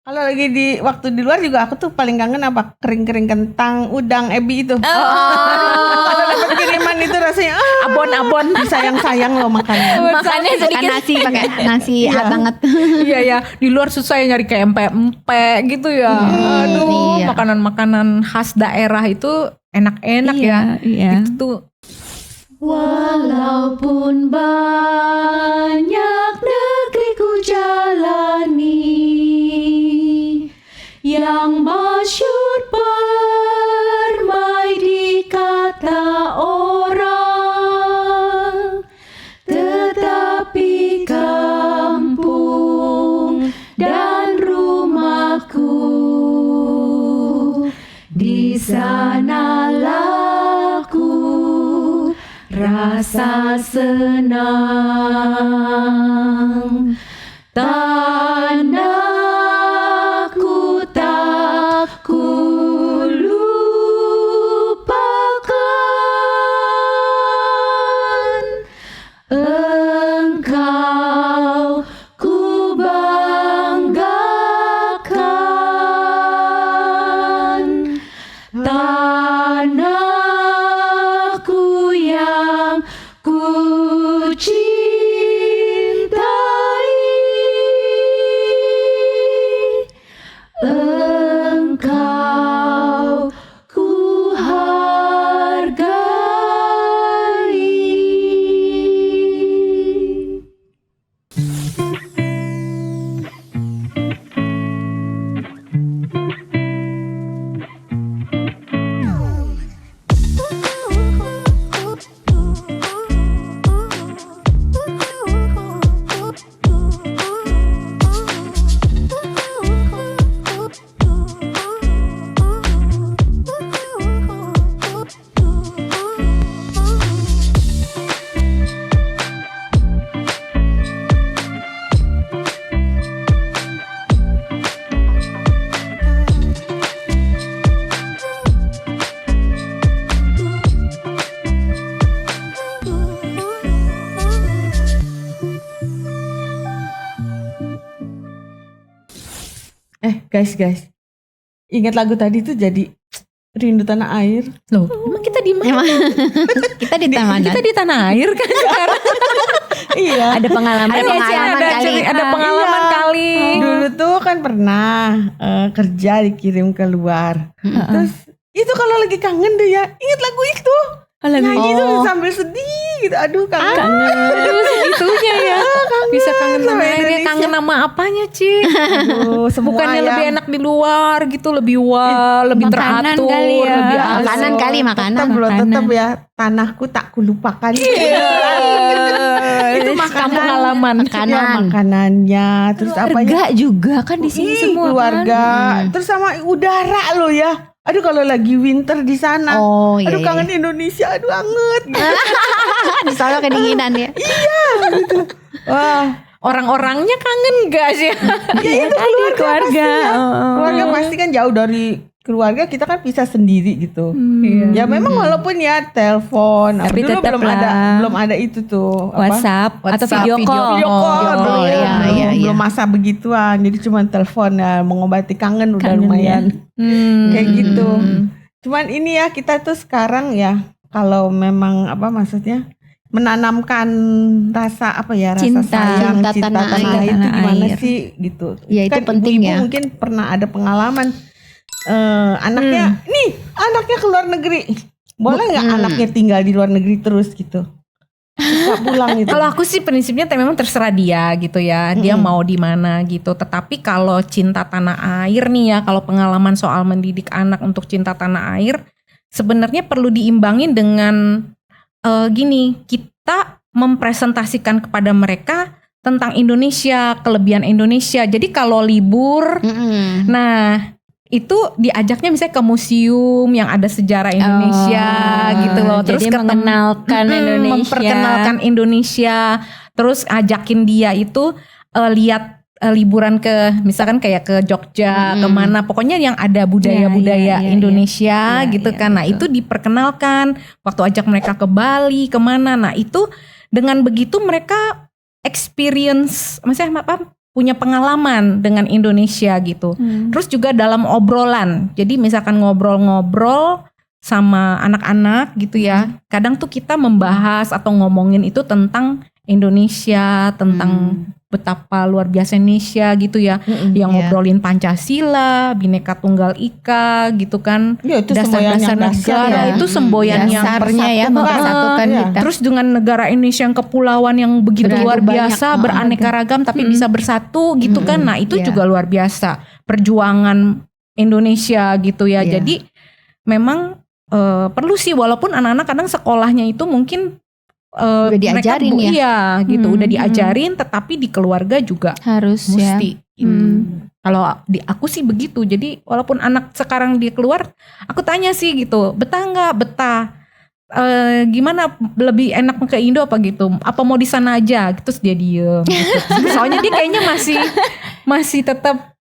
Kalau lagi waktu di luar juga aku tuh paling kangen apa? Kering-kering kentang, udang, ebi itu. Kalau dapat kiriman itu rasanya abon-abon sayang-sayang loh makannya. Makannya sedikit nasi pakai nasi banget. Iya ya, di luar susah ya nyari kayak empek-empek gitu ya. Aduh, iya. makanan-makanan khas daerah itu enak-enak ya. Iya. Itu tuh. Walaupun banyak negeri ku jalani, yang masyhur permai di kata orang, tetapi kampung dan rumahku, di sanalah ku rasa senang. Tanahku tak ku lupakan, engkau ku banggakan. Tanahku yang ku cintai, engkau ku hargai. Guys, ingat lagu tadi tuh jadi rindu tanah air. Loh, emang kita di mana? Emang kita di taman. Kita di tanah air kan sekarang. Iya. Ada pengalaman kali. Ada pengalaman Iya. kali. Dulu tuh kan pernah kerja dikirim keluar. Terus itu kalau lagi kangen deh ya, ingat lagu itu. Nyanyi tuh sambil sedih gitu. Aduh kangen. Aduh, segitunya ya. Bisa kangen sama sama airnya, Indonesia. kangen sama apanya, Ci? Aduh, semua Bukannya ya. lebih enak di luar gitu, lebih lebih makanan teratur, kali ya. lebih Makanan kali, makanan. Tetap ya, tanahku tak kulupakan. Itu kampung halaman. Ya, makanannya, terus apanya? Keluarga juga kan di sini semua keluarga, kan. terus sama udara loh ya. Aduh kalau lagi winter di sana, Oh, iya, aduh kangen Indonesia, aduh anget. Di sana kedinginan ya. Wah, Orang-orangnya kangen gak sih? ya itu keluarga. Keluarga pasti kan jauh dari keluarga, kita kan pisah sendiri gitu. Ya memang walaupun ya telepon, Tapi dulu tetap belum ada itu tuh WhatsApp atau video call. Video call, call, belum, iya. belum masa begituan. Jadi cuma telepon ya, mengobati kangen udah Kangen, lumayan. Kayak gitu. Hmm. Cuman ini ya kita tuh sekarang ya kalau memang apa maksudnya menanamkan rasa apa ya, rasa Cinta. sayang, Cinta cinta tanah tanah air. itu gimana Air. sih gitu. Ya, itu Kan penting ibu-ibu ya. mungkin pernah ada pengalaman anaknya anaknya ke luar negeri. Boleh nggak anaknya tinggal di luar negeri terus gitu? Bisa pulang gitu. Kalau aku sih prinsipnya memang terserah dia gitu ya, dia mau di mana gitu. Tetapi kalau cinta tanah air nih ya, kalau pengalaman soal mendidik anak untuk cinta tanah air, sebenarnya perlu diimbangin dengan gini, kita mempresentasikan kepada mereka tentang Indonesia, kelebihan Indonesia. Jadi kalau libur, nah itu diajaknya misalnya ke museum yang ada sejarah Indonesia gitu loh. Terus jadi mengenalkan Indonesia. Memperkenalkan Indonesia. Terus ajakin dia itu lihat liburan ke misalkan kayak ke Jogja, kemana. Pokoknya yang ada budaya-budaya Indonesia gitu kan. Nah itu diperkenalkan. Waktu ajak mereka ke Bali, kemana. Nah itu dengan begitu mereka experience, maksudnya apa? punya pengalaman dengan Indonesia gitu. Terus juga dalam obrolan. Jadi misalkan ngobrol-ngobrol sama anak-anak gitu ya. Kadang tuh kita membahas atau ngomongin itu tentang Indonesia, tentang betapa luar biasa Indonesia gitu ya. Yang ngobrolin Pancasila, Bhinneka Tunggal Ika gitu kan. Ya, itu dasar-dasar semboyan yang negara dahsyat ya. itu semboyan yang dasarnya ya persatukan. mempersatukan Iya. kita. terus dengan negara Indonesia yang kepulauan yang begitu Begitu luar banyak, biasa, beraneka ragam tapi bisa bersatu gitu kan. Nah, itu Iya. juga luar biasa perjuangan Indonesia gitu ya. Iya. Jadi memang perlu sih, walaupun anak-anak kadang sekolahnya itu mungkin Udah diajarin ya? Iya gitu, udah diajarin, tetapi di keluarga juga Harus ya. mesti. Kalau di aku sih begitu. Jadi walaupun anak sekarang dia keluar, aku tanya sih gitu, betah nggak? Betah. Gimana, lebih enak ke Indo apa gitu? Apa mau di sana aja? Terus dia diem. Gitu. Soalnya dia kayaknya masih tetap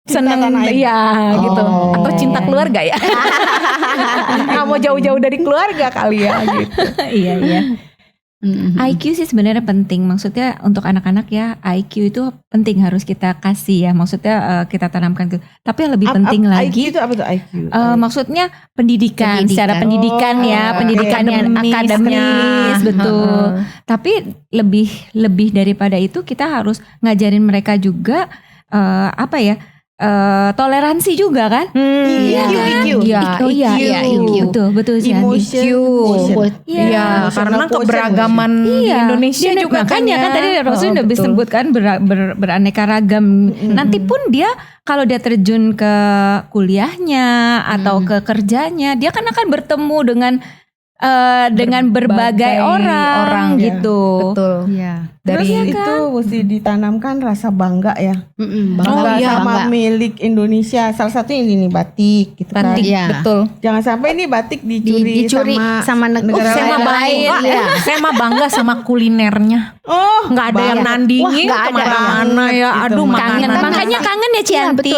Cinta seneng, tanah air. ya gitu. Oh. Atau cinta keluarga ya? Nggak mau jauh-jauh dari keluarga kali ya gitu. Iya. IQ sih sebenarnya penting, maksudnya untuk anak-anak ya IQ itu penting, harus kita kasih ya, maksudnya kita tanamkan ke. Tapi yang lebih penting IQ lagi itu apa tuh IQ? maksudnya pendidikan, secara pendidikan ya, Oh, pendidikan yang akademis, betul. Tapi lebih daripada itu kita harus ngajarin mereka juga toleransi juga kan? IQ. Iya, IQ. Betul sih. Emotion. Iya, karena keberagaman di Indonesia Dia juga makanya kan tadi Rasul udah betul. disebutkan beraneka ragam. Nanti pun dia kalau dia terjun ke kuliahnya atau ke kerjanya, dia kan akan bertemu dengan berbagai orang ya. gitu. Betul. Iya. Terus Dari itu mesti ditanamkan rasa bangga ya. Bangga Sama milik Indonesia. Salah satunya ini nih batik gitu kan. Batik, Iya. betul. Jangan sampai ini batik dicuri sama negara Saya mah lain. bangga, Iya. saya mah bangga sama kulinernya. Oh, Nggak ada yang banget. nandingin Wah, nggak ada. kemana-mana ya. Gitu, Aduh, makanan. makanan. Makanya kangen ya Cianti.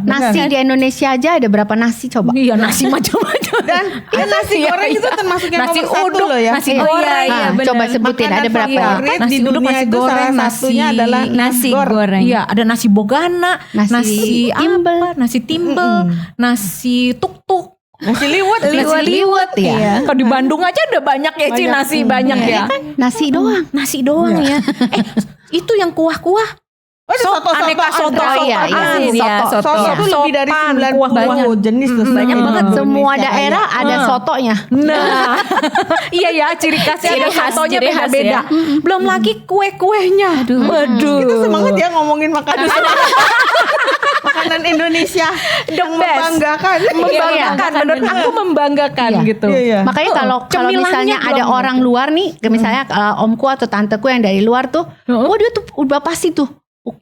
Nasi di Indonesia aja ada berapa nasi coba? Iya, nasi macam-macam. Dan nasi goreng itu termasuk yang nasi nomor satu uduk, loh ya. nasi Iya. goreng. Iya, bener. coba sebutin ada berapa ya? favorit Nasi di uduk, dunia nasi itu goreng, salah satunya adalah nasi goreng. Iya, ada nasi bogana, Nasi timbel. nasi timbel, nasi tuk-tuk. nasi liwet. Nasi liwet ya. Kalau di Bandung aja udah banyak ya, Ci, nasi banyak ya. Nasi doang. Nasi doang ya. Itu yang kuah-kuah. Oh, ada soto, aneka soto, Oh, iya, soto. Soto Iya. itu lebih dari Sopan, 90 kuah banyak. jenis tuh. Banyak di banget. Indonesia Semua kayak. daerah ada sotonya. Nah, iya ya, ciri khasnya ada sotonya ciri khas beda-beda. Belum lagi kue-kuehnya. Waduh. Kita semangat ya ngomongin makanan. Makanan Indonesia yang best. membanggakan. Membanggakan, menurut aku membanggakan Iya. gitu. Iya. Makanya kalau Cemilangnya misalnya ada belum. orang luar nih, misalnya omku atau tanteku yang dari luar tuh, oh dia tuh udah pasti tuh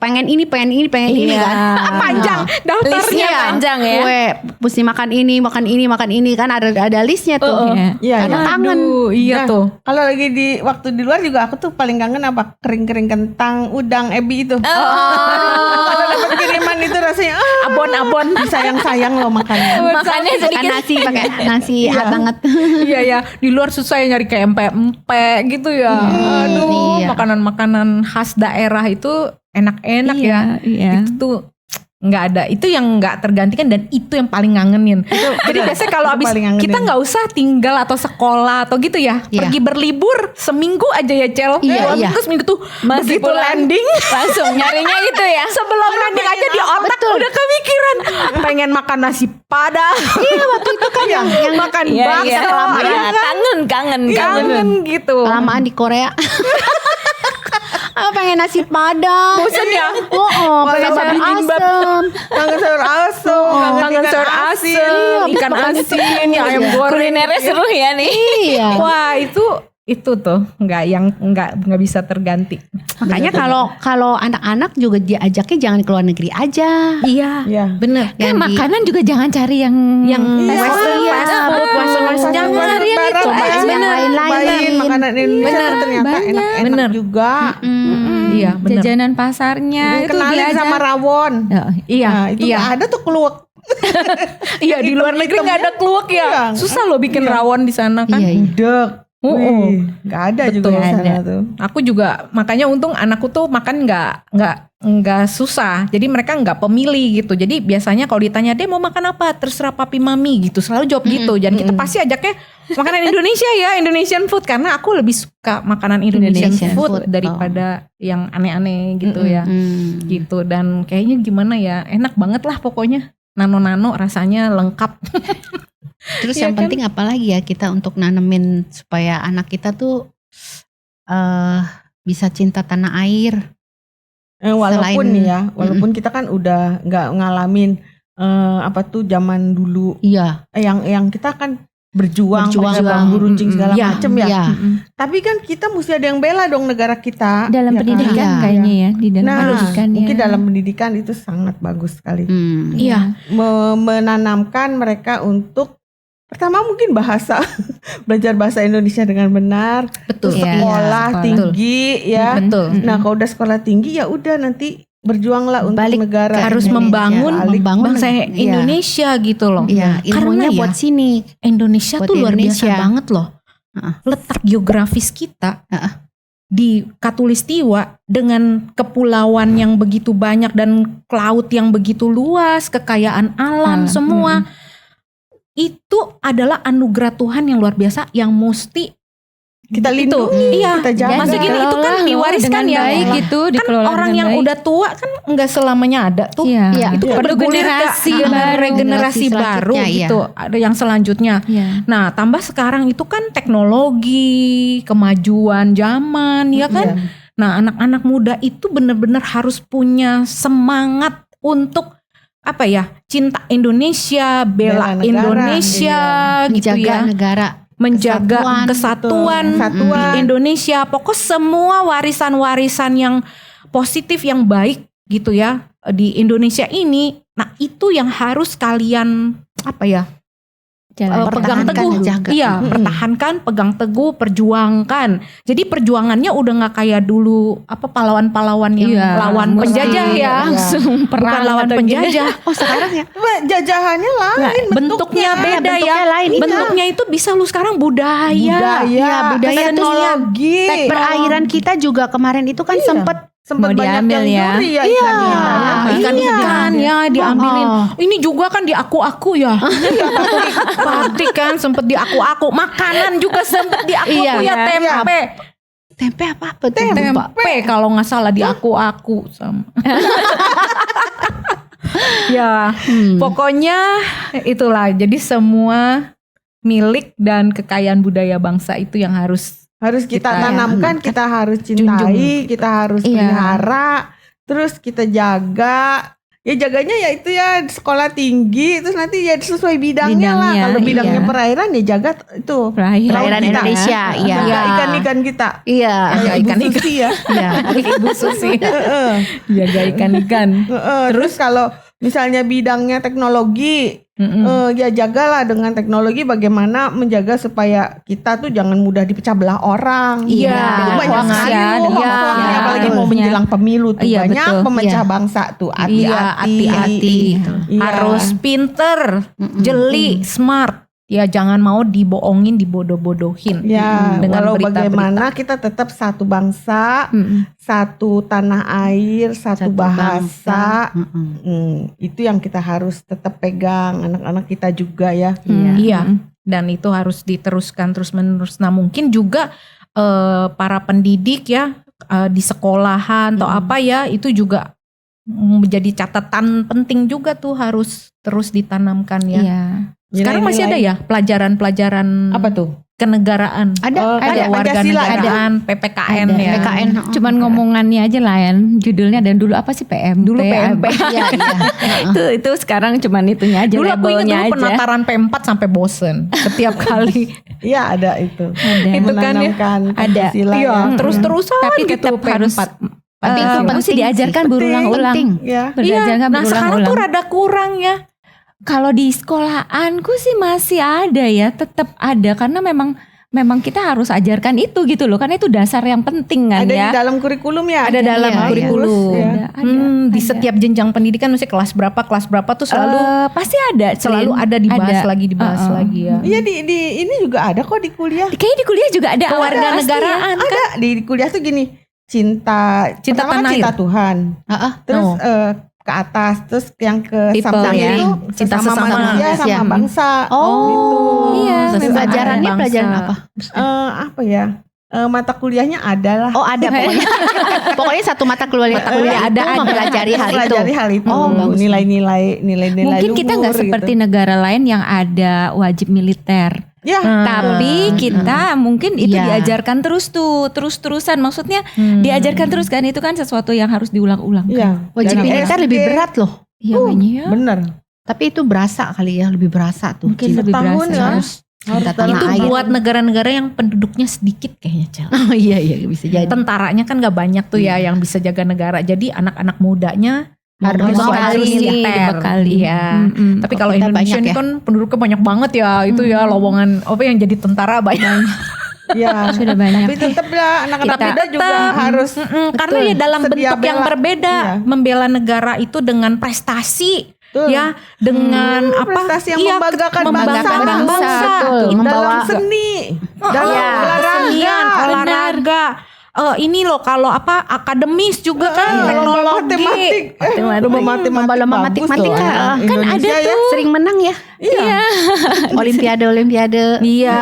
pengen ini kan. Panjang daftarnya. Listnya panjang ya. Kue mesti makan ini kan ada listnya tuh. Iya, Karena iya. kangen. Iya Nah, tuh. Kalau lagi waktu di luar juga aku tuh paling kangen apa? Kering-kering kentang, udang, ebi itu. Kalau dapat kiriman itu rasanya Abon-abon. sayang-sayang loh makannya. Makannya sedikit nasi pakai nasi hangat banget. Iya ya, di luar susah ya nyari kayak empek-empek gitu ya. Aduh, iya. makanan-makanan khas daerah itu enak-enak ya. Iya. Itu tuh nggak ada, itu yang nggak tergantikan dan itu yang paling ngangenin. Jadi biasanya kalau Itu abis paling ngangenin. kita nggak usah tinggal atau sekolah atau gitu ya, Iya. pergi berlibur seminggu aja ya Cel. Iya, iya. Terus seminggu tuh Masih begitu pulang. landing Langsung nyarinya gitu ya. sebelum landing aja di otak udah kepikiran pengen makan nasi padang. Iya waktu itu kan yang makan iya, bakso, iya. ya kan? kangen gitu. Kelamaan di Korea. Aku pengen nasi padang. Bosen ya? Pengen sama sayur bibimbap. asem. Kangen sayur asem, Kangen ikan sayur asin. asin, ikan asin, ya ayam goreng. Kulinernya seru ya nih. Iya. Wah itu tuh nggak bisa terganti. Makanya kalau anak-anak juga diajaknya jangan ke luar negeri aja. Iya, Iya. bener. Ya makanan juga jangan cari yang western, iya, fast food, western, jangan Barat, cari yang itu Barat, aja. yang lain-lain. Makanan Indonesia Bener, ternyata banyak. enak-enak Bener. juga. Iya, bener. Jajanan pasarnya itu Kenalin diajar. sama rawon. Iya, Nah, itu iya. ada tuh keluak. Iya, di luar negeri nggak ada kluwek ya. Iya. Susah loh bikin rawon di sana kan. Iya, iya. Udek. Wih, nggak ada juga Betul. di sana Ada. tuh. Aku juga makanya untung anakku tuh makan nggak susah. Jadi mereka nggak pemilih gitu. Jadi biasanya kalau ditanya dia mau makan apa, terserah papi mami gitu. Selalu jawab gitu. Dan kita pasti ajaknya makanan Indonesia ya, Indonesian food, karena aku lebih suka makanan Indonesian Indonesian food food, daripada yang aneh-aneh gitu ya. Gitu. Dan kayaknya gimana ya, enak banget lah pokoknya. Nano-nano rasanya lengkap. Terus Iya yang kan? penting apalagi ya kita untuk nanemin supaya anak kita tuh bisa cinta tanah air. Walaupun Selain- nih ya, walaupun kita kan udah nggak ngalamin apa tuh zaman dulu, Iya. yang kita kan berjuang pakai Berjuang. bambu runcing segala Ya, macem ya. Iya. Tapi kan kita mesti ada yang bela dong negara kita. Dalam ya kan? pendidikan Iya. kayaknya ya, di dalam Nah, pendidikan ya. mungkin dalam pendidikan itu sangat bagus sekali. Iya. Menanamkan mereka untuk pertama mungkin bahasa, belajar bahasa Indonesia dengan benar, Betul. terus Iya, sekolah sekolah. tinggi ya. Betul. Nah kalau udah sekolah tinggi ya udah nanti berjuanglah untuk Balik negara. Harus Indonesia. membangun Membangun bangsa iya. Indonesia gitu loh. Iya, ilmunya Karena ya, buat sini. Indonesia Buat tuh luar biasa Indonesia. banget loh. Heeh. Letak geografis kita Heeh. di Katulistiwa dengan kepulauan yang begitu banyak dan laut yang begitu luas, kekayaan alam semua. Itu adalah anugerah Tuhan yang luar biasa yang mesti Kita itu, lindungi, iya. kita jaga. Maksudnya gini, itu kan Dikelola diwariskan dengan ya. baik gitu, Kan dikelola orang dengan yang baik. udah tua kan nggak selamanya ada tuh. Iya. Iya. Itu kan Perlu bergulir generasi ke baru. regenerasi Generasi baru selanjutnya, iya. gitu. Ada yang selanjutnya. Iya. Nah, tambah sekarang itu kan teknologi, kemajuan zaman, ya kan? Iya. Nah, anak-anak muda itu benar-benar harus punya semangat untuk apa ya? Cinta Indonesia, Bela bela negara, Indonesia gitu Menjaga ya. negara. Menjaga kesatuan Kesatuan. di Indonesia. Pokok semua warisan-warisan yang positif, yang baik gitu ya di Indonesia ini. Nah, itu yang harus kalian apa ya? Jalan Pegang Pertahankan teguh, dan jaga. iya, pertahankan, pegang teguh, perjuangkan. Jadi perjuangannya udah nggak kayak dulu apa pahlawan-pahlawan yang Iya, lawan mesti penjajah ya, langsung bukan perang lawan atau gini. penjajah. Oh sekarang ya. Jajahannya lain Bentuknya beda ya, bentuknya lain, iya. bentuknya itu bisa lu sekarang budaya, budaya, budaya teknologi, Perairan kita juga kemarin itu kan sempet sempat Mau banyak diambil yang ya. nyuri ya Iya. ikan-ikan ya diambilin. Oh. Ini juga kan di aku-aku ya. Batik kan sempet di aku-aku. Makanan juga sempet di aku-aku Iya. ya, tempe. tempe apa tuh? Lupa. Tempe kalau nggak salah di aku-aku sama. Ya, pokoknya itulah. Jadi semua milik dan kekayaan budaya bangsa itu yang harus kita Kita tanamkan, kita harus cintai, kita harus Iya. pelihara, terus kita jaga. Ya jaganya ya itu ya sekolah tinggi, terus nanti ya sesuai bidangnya lah. Bidangnya, Kalau bidangnya iya. perairan ya jaga itu Perairan kita. Indonesia, iya. Jaga ikan-ikan kita. Iya. Kayak Ibu ikan-ikan. Susi ya. Iya. Ibu Susi Heeh. jaga ikan-ikan. Terus kalau misalnya bidangnya teknologi, ya jagalah dengan teknologi bagaimana menjaga supaya kita tuh jangan mudah dipecah belah orang. Iya, Itu banyak hoax sekali ya, loh iya, hoaxnya, iya, apalagi mau hoaxnya. menjelang pemilu tuh Iya, banyak betul. pemecah Iya. bangsa tuh. Iya, hati-hati. Iya. Harus pinter, jeli, smart. Ya jangan mau dibohongin, dibodoh-bodohin. Ya, dengan walau berita-berita. bagaimana kita tetap satu bangsa, satu tanah air, satu bahasa. Itu yang kita harus tetap pegang, anak-anak kita juga ya. Iya, dan itu harus diteruskan terus-menerus. Nah mungkin juga para pendidik ya di sekolahan atau apa ya, itu juga menjadi catatan penting juga tuh harus terus ditanamkan ya. Iya. Sekarang masih ada ya pelajaran-pelajaran Apa tuh? kenegaraan. Ada. Kayak Warga Pancasila ya? negaraan, PPKN Ada. ya. PKN. Cuman ngomongannya aja lah ya, judulnya, dan dulu apa sih PMP? Dulu PMP. Iya, iya. itu sekarang cuman itunya aja, Dulu aku ingat labelnya dulu aja. penataran P4 sampai bosen setiap kali. Iya ada itu. Ada. Itu kan ya, Menanamkan ada. Pancasila Iya, ya. terus-terusan Tapi gitu tetap harus P4. Tapi itu itu penting diajarkan sih, berulang-ulang. penting. Ya. Belajarkan Nah sekarang tuh berulang-ulang. rada kurang ya. Kalau di sekolahanku sih masih ada ya, tetap ada, karena memang memang kita harus ajarkan itu gitu loh, karena itu dasar yang penting kan Ada ya. di dalam kurikulum ya. Ada dalam iya, kurikulum. iya. Di setiap jenjang pendidikan mesti kelas berapa tuh selalu Pasti ada, selalu Cin. ada dibahas Ada. lagi ya. Iya di ini juga ada kok di kuliah. Kayaknya di kuliah juga ada Kewarganegaraan kan. Ada di kuliah tuh gini, cinta pertama tanah kan cinta air. Tuhan. Terus Oh. ke atas, terus yang ke People, samping ya. itu Cinta sesama sesama manusia manusia. sama bangsa. Oh, Gitu. Iya, Sesama pelajarannya bangsa. pelajaran apa? Apa ya? Mata kuliahnya adalah Oh, ada pokoknya. Pokoknya satu mata kuliah ada mempelajari hal itu. mempelajari hal itu. Oh, bagus. Nilai-nilai Mungkin kita nggak luhur seperti gitu. negara lain yang ada wajib militer. Ya, Tapi kita mungkin itu Iya. diajarkan terus-terusan. Maksudnya diajarkan terus kan, itu kan sesuatu yang harus diulang-ulang. iya. Wajib Dari militer SD. lebih berat loh. Iya, kayaknya ya. Bener. Tapi itu berasa kali ya, lebih berasa tuh. Mungkin Cinta lebih tahun berasa. ya. harus cinta dalam tanah Itu air. buat negara-negara yang penduduknya sedikit kayaknya, Cel. Oh iya bisa jadi. Tentaranya kan gak banyak tuh ya yang bisa jaga negara. Jadi anak-anak mudanya Harus harus dibekali. Iya. Mm-mm. Tapi Kok kalau kita Indonesia banyak ini ya? kan penduduknya banyak banget ya. Itu ya lowongan apa yang jadi tentara banyak. Iya. Sudah banyak. Tapi tetap lah anak-anak Kita muda juga tetap. harus Karena ya dalam sedia bentuk yang bela. berbeda. Iya. Membela negara itu dengan prestasi. Betul. Ya dengan apa? prestasi yang Iya, membanggakan membanggakan bangsa. bangsa. Betul. Gitu. Membawa dalam seni, dalam Iya, olahraga, kesenian, olahraga. Ini loh kalau apa akademis juga kan lomba teknologi. matematik, lomba matematik, Lomba bagus matematika. loh anak Kan Indonesia ada ya. tuh sering menang ya. Iya. Olimpiade. Iya.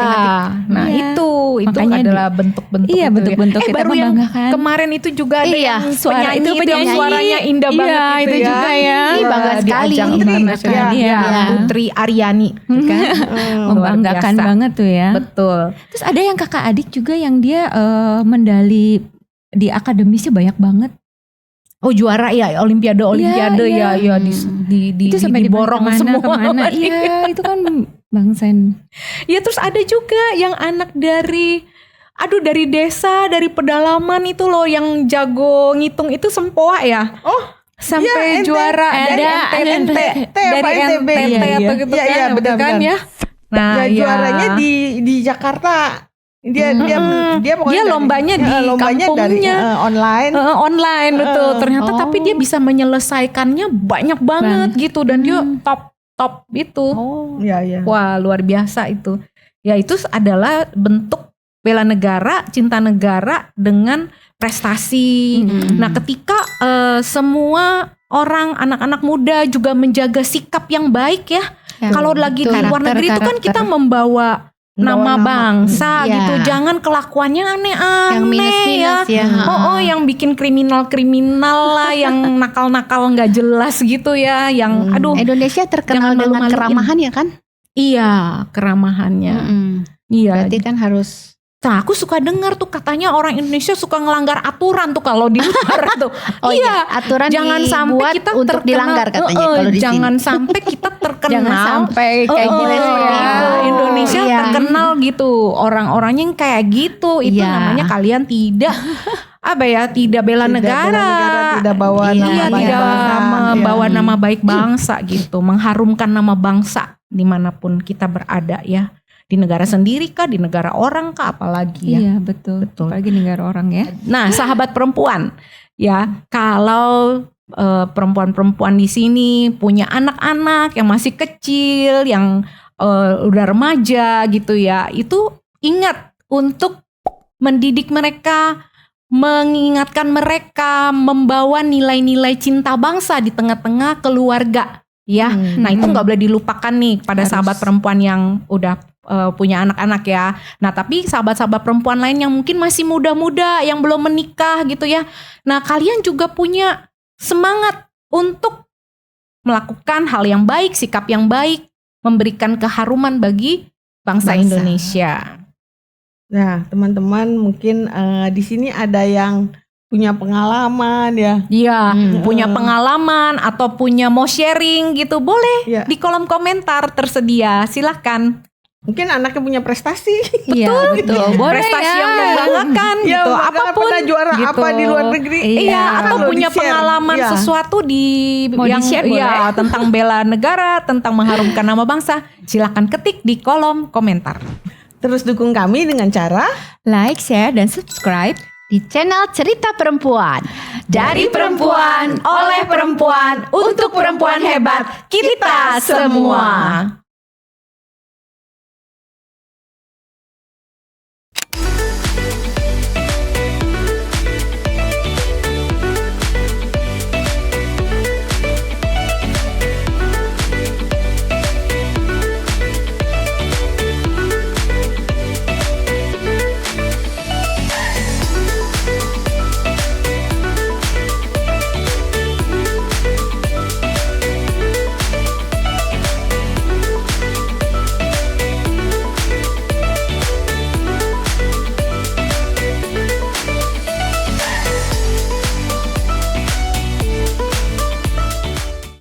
Nah, Iya. itu Makanya adalah bentuk-bentuk iya, itu bentuk-bentuk ya. kita Baru yang membanggakan. kemarin itu juga ada Iya, yang suara penyanyi itu itu yang penyanyi. suaranya indah Iya, banget itu itu ya. juga ya. Ih, bangga Di sekali. ajang Putri. internasional. Iya. Iya, Putri Aryani kan. Membanggakan Luar biasa. banget tuh ya. Betul. Terus ada yang kakak adik juga yang dia medali di akademisnya banyak banget. Oh juara ya Olimpiade Iya, ya ya di Itu sampai diborong semua. kemana. Iya, itu kan bangsen. Ya terus ada juga yang anak dari desa, dari pedalaman itu loh yang jago ngitung itu Sempoa ya. Oh, Sampai iya, juara ada dari NTT, apa dari NTB? NTT Iya, atau iya. gitu Iya, kan, iya, betul kan benar-benar. ya. Nah, ya, juaranya di Jakarta. Dia pokoknya Dia lombanya di kampungnya. dari online. Online betul. Ternyata tapi dia bisa menyelesaikannya banyak banget gitu dan dia top itu. Iya, iya. Wah, luar biasa itu. Ya itu adalah bentuk bela negara, cinta negara dengan prestasi. Nah, ketika semua orang anak-anak muda juga menjaga sikap yang baik ya. Kalau lagi di luar negeri itu kan kita membawa nama bangsa Iya. gitu. Jangan kelakuannya aneh-aneh Yang minus-minus ya. yang bikin kriminal-kriminal lah, yang nakal-nakal nggak jelas gitu ya, yang aduh. Indonesia terkenal Jangan dengan malu-maluin. keramahan ya kan? Iya, keramahannya. Iya. Berarti kan harus. Nah, aku suka dengar tuh katanya orang Indonesia suka ngelanggar aturan tuh kalau di luar tuh. Oh iya, aturan jangan sampai dibuat kita untuk terkenal, dilanggar katanya kalau di jangan sini. sampai kita terkenal. Jangan sampai kayak Oh, gitu ya. ya. Indonesia Iya. terkenal gitu. Orang-orangnya yang kayak gitu. Itu Iya. namanya kalian tidak tidak bela negara. Tidak bawa Iya, nama baik Tidak bangsa. membawa Iya. nama baik bangsa gitu, mengharumkan nama bangsa dimanapun kita berada ya, di negara sendiri kah, di negara orang kah, apalagi ya. Iya, betul. Apalagi negara orang ya. Nah, sahabat perempuan ya, kalau perempuan-perempuan di sini punya anak-anak yang masih kecil, yang udah remaja gitu ya, itu ingat untuk mendidik mereka, mengingatkan mereka, membawa nilai-nilai cinta bangsa di tengah-tengah keluarga ya. Nah, itu nggak boleh dilupakan nih pada sahabat perempuan yang udah punya anak-anak ya. Nah, tapi sahabat-sahabat perempuan lain yang mungkin masih muda-muda, yang belum menikah gitu ya. Nah, kalian juga punya semangat untuk melakukan hal yang baik, sikap yang baik, memberikan keharuman bagi bangsa Bangsa. Indonesia. Nah, teman-teman mungkin di sini ada yang punya pengalaman ya. Iya, punya pengalaman atau punya mau sharing gitu, boleh Iya. di kolom komentar tersedia. Silahkan. Mungkin anaknya punya prestasi. Iya, betul. Boleh Prestasi ya. yang membanggakan Ya, gitu, apapun apapun pernah juara gitu. apa di luar negeri. Iya, atau Kalau punya di-share. pengalaman Iya. sesuatu di Mau yang di-share iya, tentang bela negara, tentang mengharumkan nama bangsa, silakan ketik di kolom komentar. Terus dukung kami dengan cara Like, share, dan subscribe Di channel Cerita Perempuan. dari perempuan, oleh perempuan, untuk perempuan hebat kita semua.